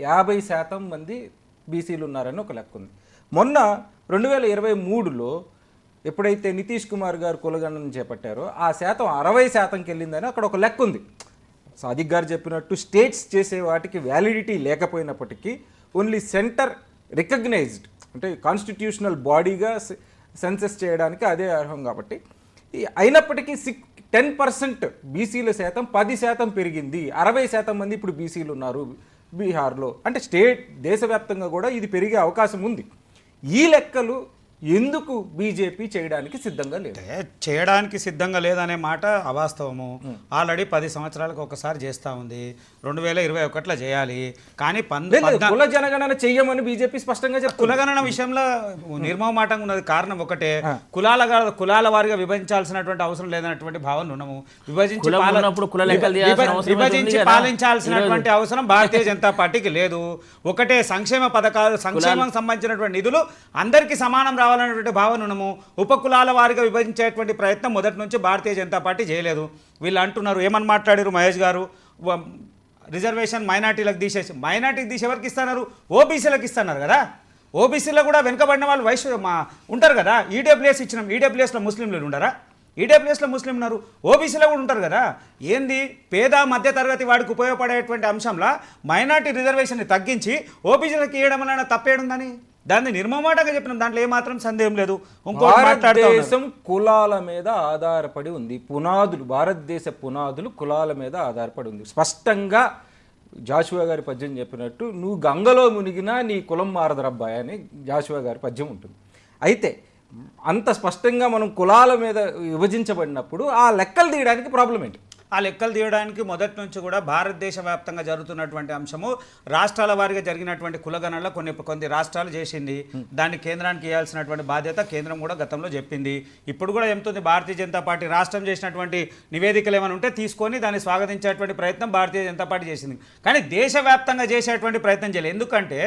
50% మంది బీసీలు ఉన్నారని ఒక లెక్క ఉంది. మొన్న 2023లో ఎప్పుడైతే నితీష్ కుమార్ గారు కులగణన చేపట్టారో ఆ శాతం 60%కి వెళ్ళిందని అక్కడ ఒక లెక్క ఉంది. సాదిక్ గారు చెప్పినట్టు స్టేట్స్ చేసే వాటికి వ్యాలిడిటీ లేకపోయినప్పటికీ ఓన్లీ సెంటర్ రికగ్నైజ్డ్ అంటే కాన్స్టిట్యూషనల్ బాడీగా సెన్సెస్ చేయడానికి అదే అర్హం. కాబట్టి అయినప్పటికీ 10% బీసీల శాతం 10% పెరిగింది. 60% మంది ఇప్పుడు బీసీలు ఉన్నారు బీహార్లో. అంటే దేశవ్యాప్తంగా కూడా ఇది పెరిగే అవకాశం ఉంది. ఈ లెక్కలు ఎందుకు బీజేపీ చేయడానికి సిద్ధంగా లేదు? చేయడానికి సిద్ధంగా లేదనే మాట అవాస్తవము. ఆల్రెడీ 10 సంవత్సరాలకు ఒకసారి చేస్తూ ఉంది. 2021లో చేయాలి. కానీ కుల జనగణన చెయ్యమని బీజేపీ స్పష్టంగా చెప్తుంది. కులగణన విషయంలో నిర్మమాటంగా ఉన్నది. కారణం ఒకటే, కులాల వారిగా విభజించాల్సినటువంటి అవసరం లేదన్నటువంటి భావన ఉన్నాము. విభజించి పాలించాల్సినటువంటి అవసరం భారతీయ జనతా పార్టీకి లేదు. ఒకటే సంక్షేమ పథకాలు, సంక్షేమం సంబంధించినటువంటి నిధులు అందరికీ సమానం రావాలనేటువంటి భావన ఉన్నాము. ఉపకులాల వారిగా విభజించేటువంటి ప్రయత్నం మొదటి నుంచి భారతీయ జనతా పార్టీ చేయలేదు. వీళ్ళు అంటున్నారు, ఏమని మాట్లాడారు మహేష్ గారు, రిజర్వేషన్ మైనార్టీలకు తీసేసి, మైనార్టీకి తీసి ఎవరికి ఇస్తున్నారు? ఓబీసీలకు ఇస్తున్నారు కదా. ఓబీసీలో కూడా వెనుకబడిన వాళ్ళు ఉంటారు కదా. ఈడబ్ల్యూఎస్ ఇచ్చినాం, ఈడబ్ల్యూఎస్లో ముస్లింలు ఉండరా? ఈడబ్ల్యూఎస్లో ముస్లిం ఉన్నారు, ఓబీసీలో కూడా ఉంటారు కదా. ఏంది పేద మధ్యతరగతి వాడికి ఉపయోగపడేటువంటి అంశంలో మైనార్టీ రిజర్వేషన్ని తగ్గించి ఓబీసీలకు ఇవ్వడం వలన తప్పేడుందని దాన్ని నిర్మమాటంగా చెప్పినాం. దాంట్లో ఏమాత్రం సందేహం లేదు. భారతదేశం కులాల మీద ఆధారపడి ఉంది. భారతదేశ పునాదులు కులాల మీద ఆధారపడి ఉంది. స్పష్టంగా జాషువా గారి పద్యం చెప్పినట్టు, నువ్వు గంగలో మునిగినా నీ కులం మారదరబ్బాయి అని జాషువా గారి పద్యం ఉంటుంది. అయితే అంత స్పష్టంగా మనం కులాల మీద విభజించబడినప్పుడు ఆ లెక్కలు తీయడానికి ప్రాబ్లం ఏంటి? ఆ లెక్కలు తీయడానికి మొదటి నుంచి కూడా భారతదేశ వ్యాప్తంగా జరుగుతున్నటువంటి అంశము, రాష్ట్రాల వారిగా జరిగినటువంటి కులగణనలో కొన్ని రాష్ట్రాలు చేసింది. దాన్ని కేంద్రానికి ఇవ్వాల్సినటువంటి బాధ్యత కేంద్రం కూడా గతంలో చెప్పింది. ఇప్పుడు కూడా చెప్తుంది. భారతీయ జనతా పార్టీ రాష్ట్రం చేసినటువంటి నివేదికలు ఏమైనా ఉంటే తీసుకొని దాన్ని స్వాగతించేటువంటి ప్రయత్నం భారతీయ జనతా పార్టీ చేసింది. కానీ దేశవ్యాప్తంగా చేసేటువంటి ప్రయత్నం చేయలేదు. ఎందుకంటే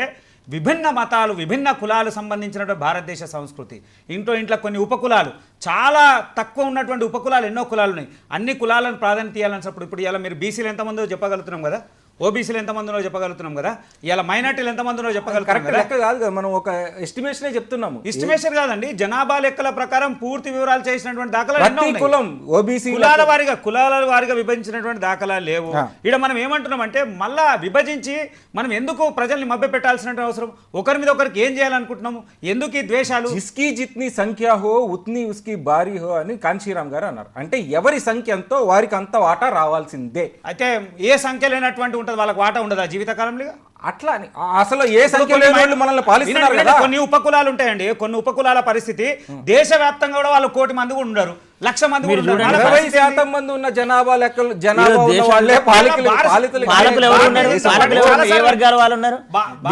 విభిన్న మతాలు, విభిన్న కులాలు సంబంధించినటువంటి భారతదేశ సంస్కృతి. ఇంట్లో కొన్ని ఉపకులాలు, చాలా తక్కువ ఉన్నటువంటి ఉపకులాలు ఎన్నో కులాలు ఉన్నాయి. అన్ని కులాలను ప్రాధాన్యత ఇవ్వాలన్నప్పుడు ఇప్పుడు ఇలా మీరు బీసీలు ఎంతమందో చెప్పగలుగుతున్నాం కదా, ఓబీసీలు ఎంతమందినో చెప్పగలుగుతున్నాం కదా, ఇలా మైనార్టీలు ఎంతమందిలో చెప్పగలుగుతాం. లెక్క కాదు కదా, మనం ఒక ఎస్టిమేషనే చెప్తున్నాము. ఎస్టిమేషన్ కాదండి, జనాభా లెక్కల ప్రకారం పూర్తి వివరాలు చేసినటువంటి దాఖలాలు కులాల వారిగా విభజించినటువంటి దాఖలాలు లేవు. ఇక్కడ మనం ఏమంటున్నాం అంటే, మళ్ళా విభజించి మనం ఎందుకు ప్రజల్ని మభ్య పెట్టాల్సిన అవసరం? ఒకరి మీద ఒకరికి ఏం చేయాలనుకుంటున్నాము? ఎందుకు ఈ ద్వేషాలు? జిస్కీ జిత్ని సంఖ్య హో ఉత్ని ఉస్కి భారీ హో అని కాంశీరామ్ గారు అన్నారు. అంటే ఎవరి సంఖ్య ఎంతో వారికి అంత వాటా రావాల్సిందే. అయితే ఏ సంఖ్య లేనటువంటి ఉంటుంది వాళ్ళకి వాటా ఉండదా జీవితకాలంలో? అట్లా అని అసలు ఏ సంఖ్య లేని వాళ్ళు మనల్ని పాలిస్తున్నారు కదా. కొన్ని ఉపకులాలు ఉంటాయండి. కొన్ని ఉపకులాల పరిస్థితి దేశవ్యాప్తంగా కూడా వాళ్ళు 1 కోటి మంది కూడా ఉండరు, 1,00,000 మంది కూడా ఉండరు. 40% మంది ఉన్న జనాభా లెక్కలు, జనాభా ఉన్న వాళ్ళే పాలకులు ఎవరు ఉన్నారు? ఏ వర్గాల వాళ్ళు ఉన్నారు?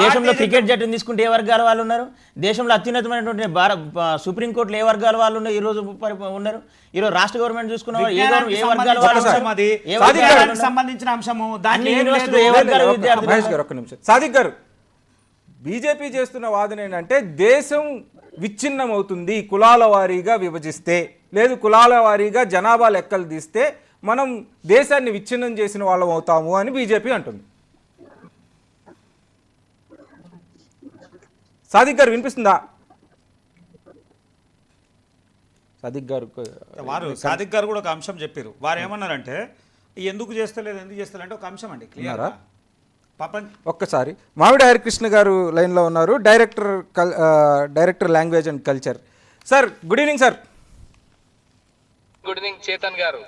దేశంలో క్రికెట్ జట్టును తీసుకుంటే ఏ వర్గాల వాళ్ళు ఉన్నారు? దేశంలో అత్యున్నతమైనటువంటి సుప్రీంకోర్టులో ఏ వర్గాల వాళ్ళు ఉన్నారు ఈ రోజు ఉన్నారు? ఈరోజు రాష్ట్ర గవర్నమెంట్ చూసుకున్న ఏ వర్గాల వాళ్ళు సంబంధించిన అంశము. సాదిక్ గారు, బీజేపీ చేస్తున్న వాదన ఏంటంటే దేశం విచ్ఛిన్నమవుతుంది కులాల వారీగా విభజిస్తే, లేదు కులాల వారీగా జనాభా లెక్కలు తీస్తే మనం దేశాన్ని విచ్ఛిన్నం చేసిన వాళ్ళం అవుతాము అని బీజేపీ అంటుంది. సాదిక్ గారు వినిపిస్తుందా? సాదిక్ గారు కూడా ఒక అంశం చెప్పారు. వారు ఏమన్నారంటే ఎందుకు చేస్తలేదు ఒక అంశం అండి క్లియర్. ఒక్కసారి మామిడి హరికృష్ణ గారు లైన్లో ఉన్నారు, director language and culture. Sir good evening. Sir good evening Chetan గారు.